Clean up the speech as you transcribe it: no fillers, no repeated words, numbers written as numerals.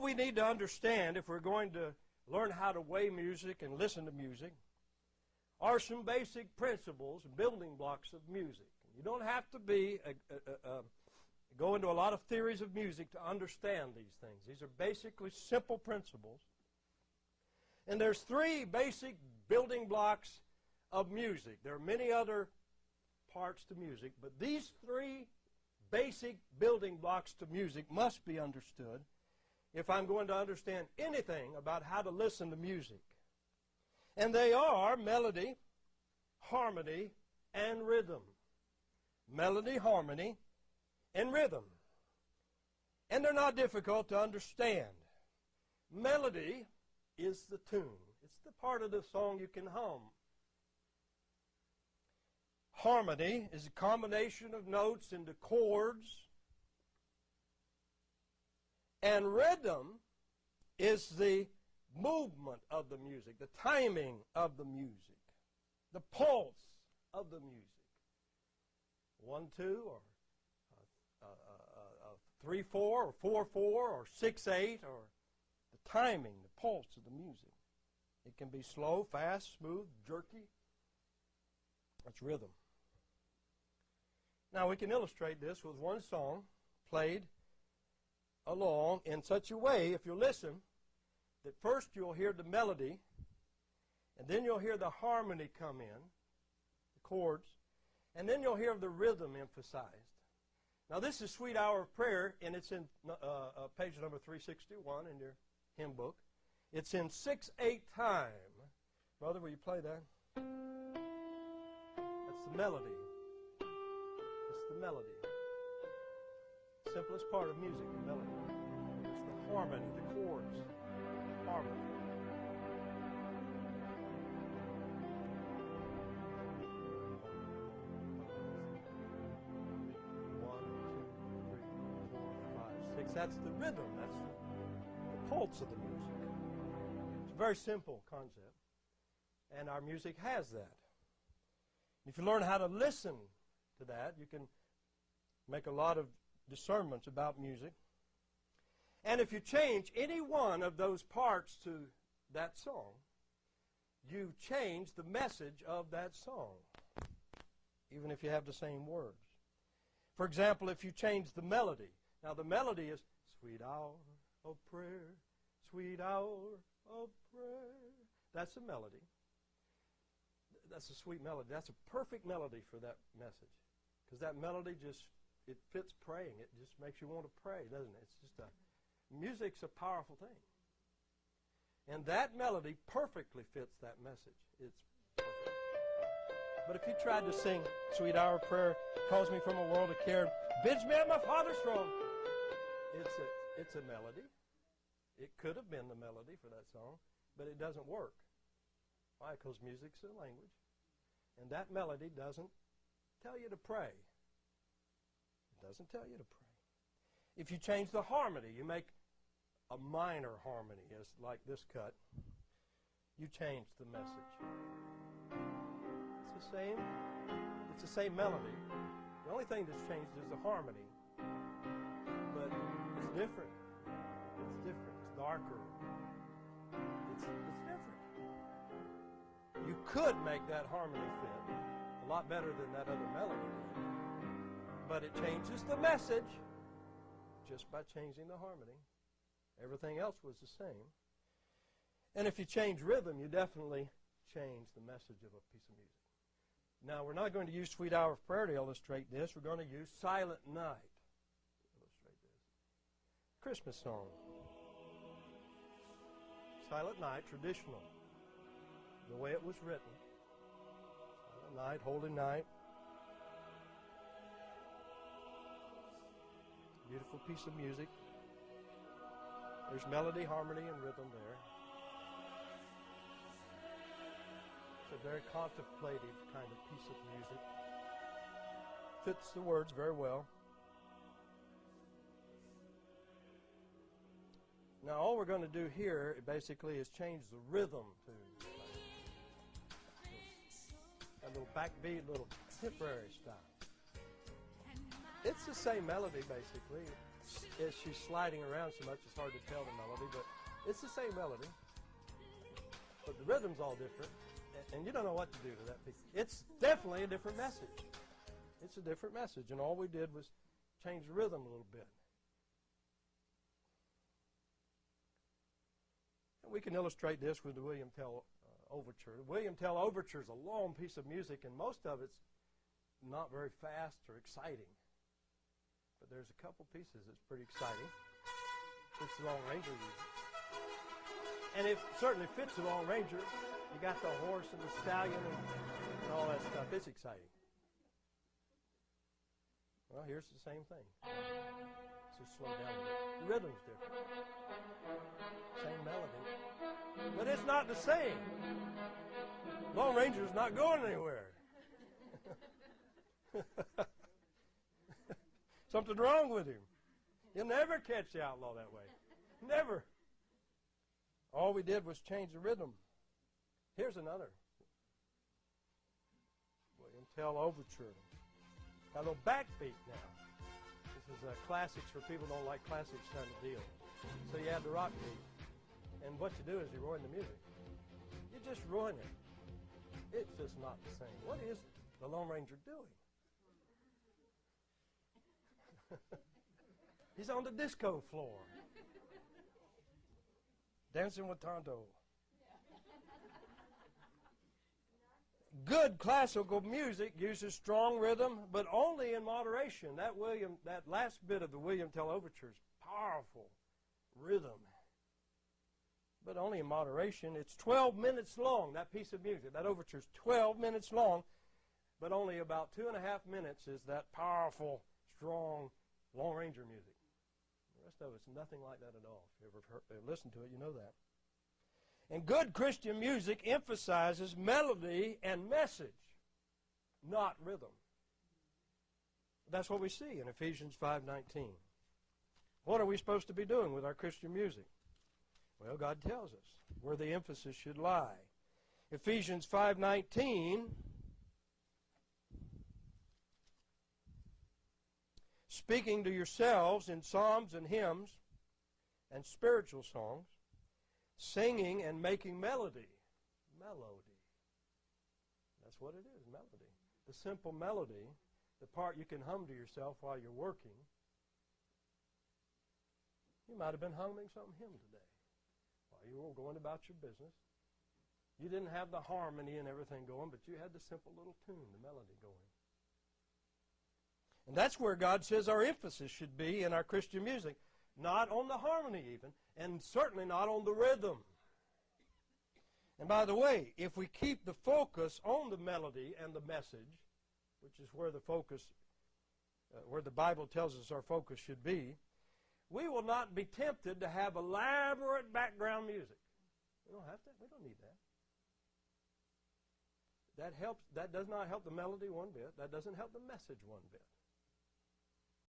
we need to understand if we're going to learn how to weigh music and listen to music are some basic principles and building blocks of music. You don't have to go into a lot of theories of music to understand these things. These are basically simple principles. And there's three basic building blocks of music. There are many other parts to music, but these three basic building blocks to music must be understood if I'm going to understand anything about how to listen to music. And they are melody, harmony, and rhythm. Melody, harmony, and rhythm. And they're not difficult to understand. Melody is the tune. It's the part of the song you can hum. Harmony is a combination of notes into chords. And rhythm is the movement of the music, the timing of the music, the pulse of the music. 1-2 or 3-4 or 4-4 or 6-8, or the timing, the pulse of the music. It can be slow, fast, smooth, jerky. That's rhythm. Now we can illustrate this with one song played along in such a way, if you listen, that first you'll hear the melody, and then you'll hear the harmony come in, the chords, and then you'll hear the rhythm emphasized. Now this is Sweet Hour of Prayer, and it's in page number 361 in your hymn book. It's in 6/8 time. Brother, will you play that? That's the melody. It's the melody. Simplest part of music, the melody. It's the harmony, the chords. Harmony. That's the rhythm. That's the pulse of the music. It's a very simple concept. And our music has that. If you learn how to listen to that, you can make a lot of discernments about music. And if you change any one of those parts to that song, you change the message of that song, even if you have the same words. For example, if you change the melody. Now the melody is, sweet hour of prayer, sweet hour of prayer. That's a melody. That's a sweet melody. That's a perfect melody for that message. Because that melody just, it fits praying. It just makes you want to pray, doesn't it? It's just music's a powerful thing. And that melody perfectly fits that message. It's perfect. But if you tried to sing, sweet hour of prayer, calls me from a world of care, bids me at my Father's throne, it's a melody. It could have been the melody for that song, but it doesn't work. Why? Because music's a language. And that melody doesn't tell you to pray. It doesn't tell you to pray. If you change the harmony, you make a minor harmony, as like this cut, you change the message. It's the same melody. The only thing that's changed is the harmony. But it's different. It's different. It's darker. It's different. You could make that harmony fit a lot better than that other melody did. But it changes the message just by changing the harmony. Everything else was the same. And if you change rhythm, you definitely change the message of a piece of music. Now, we're not going to use Sweet Hour of Prayer to illustrate this. We're going to use Silent Night to illustrate this. Christmas song. Silent Night, traditional. The way it was written. Silent Night, Holy Night. Beautiful piece of music. There's melody, harmony, and rhythm there. It's a very contemplative kind of piece of music. Fits the words very well. Now all we're going to do here basically is change the rhythm to a little backbeat, little contemporary style. It's the same melody basically. As she's sliding around so much it's hard to tell the melody, but it's the same melody. But the rhythm's all different, and you don't know what to do to that piece. It's definitely a different message. It's a different message, and all we did was change the rhythm a little bit. And we can illustrate this with the William Tell Overture. The William Tell Overture is a long piece of music, and most of it's not very fast or exciting. But there's a couple pieces that's pretty exciting. It's the Long Ranger music. And it certainly fits the Long Ranger. You got the horse and the stallion and all that stuff. It's exciting. Well, here's the same thing. Let's just slow down a bit. The rhythm's different. Same melody. But it's not the same. Lone Ranger's not going anywhere. Something's wrong with him. You'll never catch the outlaw that way. Never. All we did was change the rhythm. Here's another. William Tell Overture. Got a little backbeat now. This is classics for people who don't like classics kind of deal. So you add the rock beat. And what you do is you ruin the music. You just ruin it. It's just not the same. What is the Lone Ranger doing? He's on the disco floor. Dancing with Tonto. Good classical music uses strong rhythm, but only in moderation. That last bit of the William Tell Overture is powerful rhythm, but only in moderation. It's 12 minutes long, that piece of music. That overture is 12 minutes long, but only about 2.5 minutes is that powerful, strong Lone Ranger music. The rest of it's nothing like that at all. If you ever listened to it, you know that. And good Christian music emphasizes melody and message, not rhythm. That's what we see in Ephesians 5:19. What are we supposed to be doing with our Christian music? Well, God tells us where the emphasis should lie. Ephesians 5:19, speaking to yourselves in psalms and hymns and spiritual songs, singing and making melody. Melody. That's what it is, melody. The simple melody, the part you can hum to yourself while you're working. You might have been humming some hymn today while you were going about your business. You didn't have the harmony and everything going, but you had the simple little tune, the melody going. And that's where God says our emphasis should be in our Christian music. Not on the harmony even, and certainly not on the rhythm. And by the way, if we keep the focus on the melody and the message, which is where the focus, where the Bible tells us our focus should be, we will not be tempted to have elaborate background music. We don't have that. We don't need that. That does not help the melody one bit. That doesn't help the message one bit.